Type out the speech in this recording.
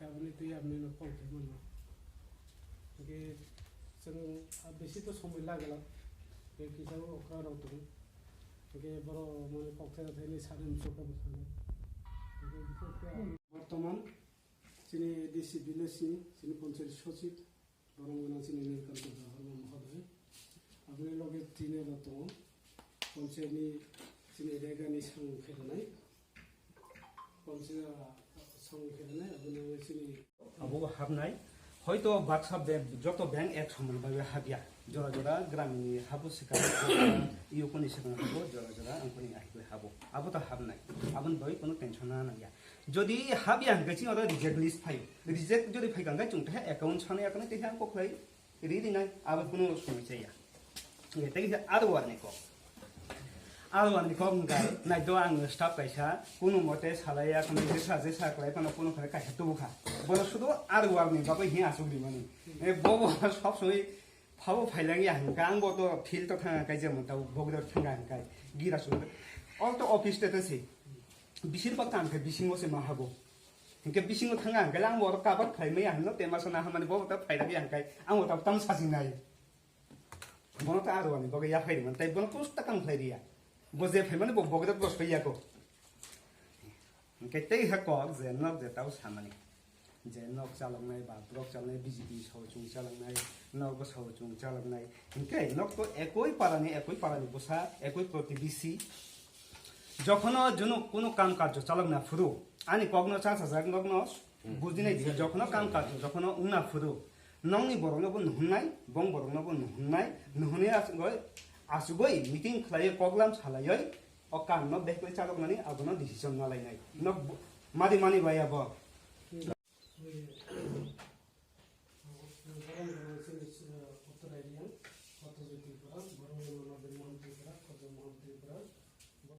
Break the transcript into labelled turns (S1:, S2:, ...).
S1: खाबोनि तै आपनि न पंखे मन के जों बेसि तो समय लागला बे किसाव अखा राव दं के बर' माने पंचायत नि सारिम सखा बर्तमान जोंनि डिसि भिलेजनि जोंनि पन्चायत सचिब बरमगना जोंनि नीलकान्त हरम महोदय आपनि लगे तिने दं पन्चायतनि जोंनि रेगानि सांखेरनाय पन्चायत सांखेरनाय आपनि जोंनि
S2: आबो हाबनाय हयतो बाक्सा जत बैंक एक समान बाबे हाबिया जरा जरा ग्रामीण हाबो सिका इउकोनि सिका हाबो जरा जरा अंकोनि आइबो हाबो आबो त हाबनाय आबन बय कोनो टेंशन ना नाया जदि हाबिया गछि अदा रिजेक्ट लिस्ट फाइ रिजेक्ट जदि फाइगांगा चुंथे अकाउंट साने आकने तेहा को खै रिदि नाय आबो कोनो समस्या या एते आरो वारने को गाय नाय दो आं स्टाफ कैसा कोनो मते सालाया कोनो जेसा क्लाय फना कोनो खरे काहे तो बुखा बोलो सुदो आरो वारने बाबा हि आसुग्रि माने ए बबो सब सय फाबो फाइलांगि हांगा आं बतो फिल तो थांगा काय जेम ताव भगदर थांगा हांगा गिरा सुदो अल तो ऑफिस स्टेटस बिसिर बा काम के बिसिंगो से माहाबो इनके बिसिंगो थांगा हांगा आं बरो काबार खाइमै हांनो तेमासना हामाने बबो त फाइलांगि हांगा आं बतो तम सासिनाय बनो त आरो वारने बगे या फाइदमन ताइ बनो पुस्ता काम फाइरिया बोजे फेमने बगदर बस फैयाको केते हकक जे नक जे ताव सामानि जे नक चालंनाय बा ब्लक चालनाय बीजेपी सावचुं चालंनाय नक सावचुं चालंनाय इनके नक तो एकई पारानि बसा एकई प्रतिबिसी जखन जुनो कोनो काम कार्य चालंना फुरु आनि कगनो चासा जागनो बुजिनाय दि जखन काम कार्य जखन उना फुरु नंनि बरनबो नुहुनाय बं बरनबो नुहुनाय नुहुने आसुगै मीटिंग खलाय प्रग्राम सालायै अकान न बेखै चालकनानै आगन डिसिजन नालायनाय न मादि मानि बाया ब
S1: उत्तरायण